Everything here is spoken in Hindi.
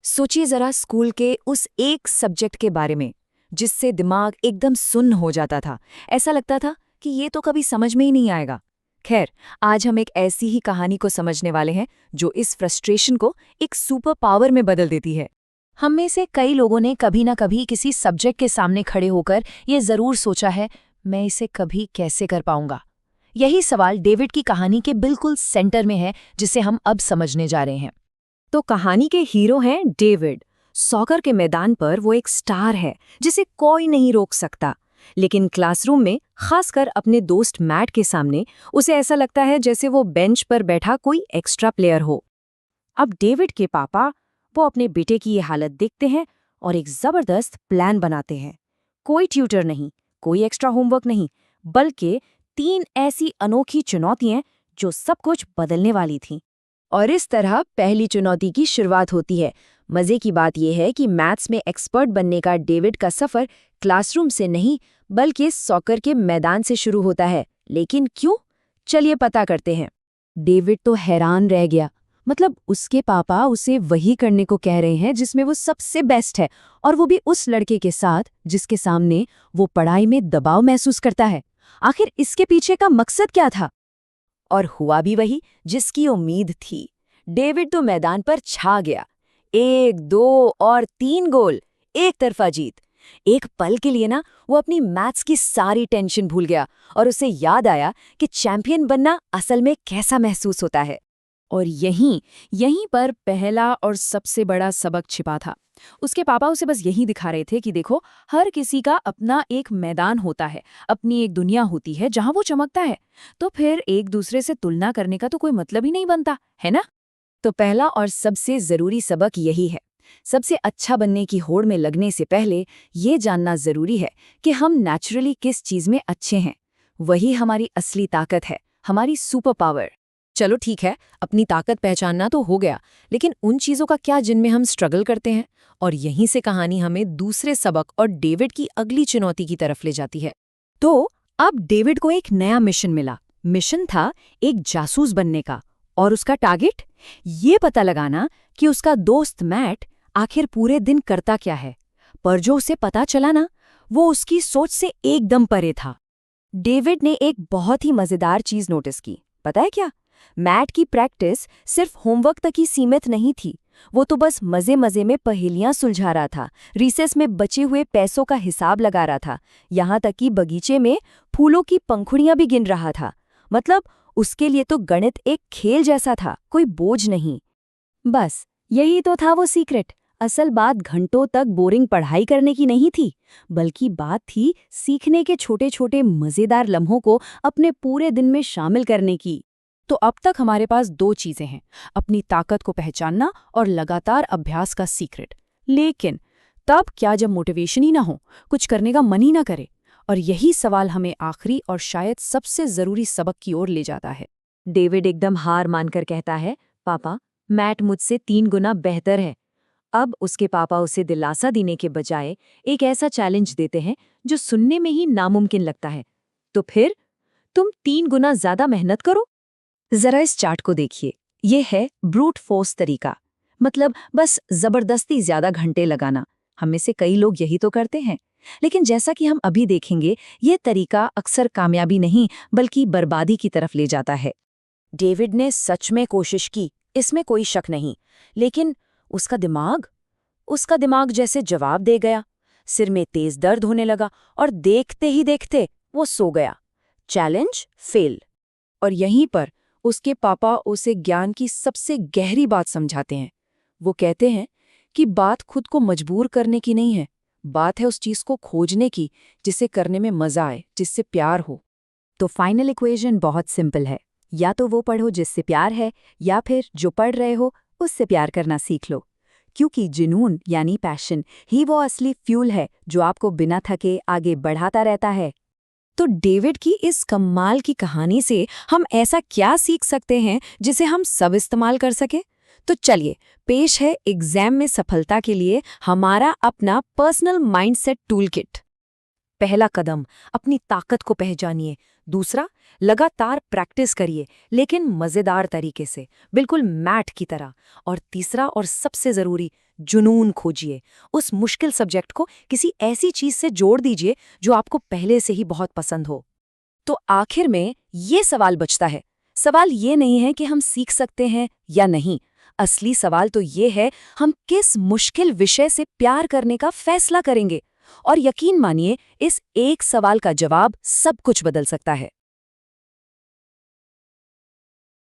सोचिए जरा स्कूल के उस एक सब्जेक्ट के बारे में जिससे दिमाग एकदम सुन्न हो जाता था। ऐसा लगता था कि ये तो कभी समझ में ही नहीं आएगा। खैर, आज हम एक ऐसी ही कहानी को समझने वाले हैं जो इस फ्रस्ट्रेशन को एक सुपर पावर में बदल देती है। हम में से कई लोगों ने कभी ना कभी किसी सब्जेक्ट के सामने खड़े होकर ये जरूर सोचा है, मैं इसे कभी कैसे कर पाऊंगा। यही सवाल डेविड की कहानी के बिल्कुल सेंटर में है, जिसे हम अब समझने जा रहे हैं। तो कहानी के हीरो हैं डेविड। सॉकर के मैदान पर वो एक स्टार है जिसे कोई नहीं रोक सकता, लेकिन क्लासरूम में, खासकर अपने दोस्त मैट के सामने, उसे ऐसा लगता है जैसे वो बेंच पर बैठा कोई एक्स्ट्रा प्लेयर हो। अब डेविड के पापा वो अपने बेटे की ये हालत देखते हैं और एक जबरदस्त प्लान बनाते हैं। कोई ट्यूटर नहीं, कोई एक्स्ट्रा होमवर्क नहीं, बल्कि 3 ऐसी अनोखी चुनौतियां जो सब कुछ बदलने वाली थीं। और इस तरह पहली चुनौती की शुरुआत होती है। मजे की बात यह है कि मैथ्स में एक्सपर्ट बनने का डेविड का सफर क्लासरूम से नहीं बल्कि सॉकर के मैदान से शुरू होता है। लेकिन क्यों? चलिए पता करते हैं। डेविड तो हैरान रह गया। मतलब उसके पापा उसे वही करने को कह रहे हैं जिसमें वो सबसे बेस्ट है, और वो भी उस लड़के के साथ जिसके सामने वो पढ़ाई में दबाव महसूस करता है। आखिर इसके पीछे का मकसद क्या था? और हुआ भी वही जिसकी उम्मीद थी। डेविड तो मैदान पर छा गया। 1, 2 और 3 गोल, एक तरफा जीत। एक पल के लिए ना वो अपनी मैथ्स की सारी टेंशन भूल गया और उसे याद आया कि चैंपियन बनना असल में कैसा महसूस होता है। और यहीं पर पहला और सबसे बड़ा सबक छिपा था। उसके पापा उसे बस यही दिखा रहे थे कि देखो, हर किसी का अपना एक मैदान होता है, अपनी एक दुनिया होती है जहां वो चमकता है। तो फिर एक दूसरे से तुलना करने का तो कोई मतलब ही नहीं बनता, है ना? तो पहला और सबसे जरूरी सबक यही है। सबसे अच्छा बनने की होड़ में लगने से पहले ये जानना जरूरी है कि हम नेचुरली किस चीज में अच्छे हैं। वही हमारी असली ताकत है, हमारी सुपर पावर। चलो ठीक है, अपनी ताकत पहचानना तो हो गया, लेकिन उन चीजों का क्या जिनमें हम स्ट्रगल करते हैं? और यहीं से कहानी हमें दूसरे सबक और डेविड की अगली चुनौती की तरफ ले जाती है। तो अब डेविड को एक नया मिशन मिला। मिशन था एक जासूस बनने का, और उसका टारगेट ये पता लगाना कि उसका दोस्त मैट आखिर पूरे दिन करता क्या है। पर जो उसे पता चला ना, वो उसकी सोच से एकदम परे था। डेविड ने एक बहुत ही मजेदार चीज नोटिस की। पता है क्या? मैट की प्रैक्टिस सिर्फ होमवर्क तक ही सीमित नहीं थी। वो तो बस मजे मजे में पहेलियां सुलझा रहा था, रिसेस में बचे हुए पैसों का हिसाब लगा रहा था, यहाँ तक कि बगीचे में फूलों की पंखुड़ियां भी गिन रहा था। मतलब उसके लिए तो गणित एक खेल जैसा था, कोई बोझ नहीं। बस यही तो था वो सीक्रेट। असल बात घंटों तक बोरिंग पढ़ाई करने की नहीं थी, बल्कि बात थी सीखने के छोटे छोटे मजेदार लम्हों को अपने पूरे दिन में शामिल करने की। तो अब तक हमारे पास 2 चीजें हैं, अपनी ताकत को पहचानना और लगातार अभ्यास का सीक्रेट। लेकिन तब क्या जब मोटिवेशन ही ना हो, कुछ करने का मन ही ना करे? और यही सवाल हमें आखिरी और शायद सबसे जरूरी सबक की ओर ले जाता है। डेविड एकदम हार मानकर कहता है, पापा, मैट मुझसे 3 गुना बेहतर है। अब उसके पापा उसे दिलासा देने के बजाय एक ऐसा चैलेंज देते हैं जो सुनने में ही नामुमकिन लगता है। तो फिर तुम 3 गुना ज्यादा मेहनत करो। जरा इस चार्ट को देखिए। ये है ब्रूट फोर्स तरीका, मतलब बस जबरदस्ती ज्यादा घंटे लगाना। हम में से कई लोग यही तो करते हैं। लेकिन जैसा कि हम अभी देखेंगे, ये तरीका अक्सर कामयाबी नहीं बल्कि बर्बादी की तरफ ले जाता है। डेविड ने सच में कोशिश की, इसमें कोई शक नहीं, लेकिन उसका दिमाग जैसे जवाब दे गया। सिर में तेज दर्द होने लगा और देखते ही देखते वो सो गया। Challenge fail. और यहीं पर उसके पापा उसे ज्ञान की सबसे गहरी बात समझाते हैं। वो कहते हैं कि बात खुद को मजबूर करने की नहीं है, बात है उस चीज को खोजने की जिसे करने में मजा आए, जिससे प्यार हो। तो फाइनल इक्वेशन बहुत सिंपल है, या तो वो पढ़ो जिससे प्यार है, या फिर जो पढ़ रहे हो उससे प्यार करना सीख लो। क्योंकि जुनून यानी पैशन ही वो असली फ्यूल है जो आपको बिना थके आगे बढ़ाता रहता है। तो डेविड की इस कमाल की कहानी से हम ऐसा क्या सीख सकते हैं जिसे हम सब इस्तेमाल कर सके? तो चलिए, पेश है एग्जाम में सफलता के लिए हमारा अपना पर्सनल माइंडसेट टूल किट। पहला कदम, अपनी ताकत को पहचानिए। दूसरा, लगातार प्रैक्टिस करिए, लेकिन मजेदार तरीके से, बिल्कुल मैट की तरह। और तीसरा और सबसे जरूरी, जुनून खोजिए। उस मुश्किल सब्जेक्ट को किसी ऐसी चीज से जोड़ दीजिए जो आपको पहले से ही बहुत पसंद हो। तो आखिर में ये सवाल बचता है। सवाल ये नहीं है कि हम सीख सकते हैं या नहीं। असली सवाल तो ये है, हम किस मुश्किल विषय से प्यार करने का फैसला करेंगे। और यकीन मानिए, इस एक सवाल का जवाब सब कुछ बदल सकता है।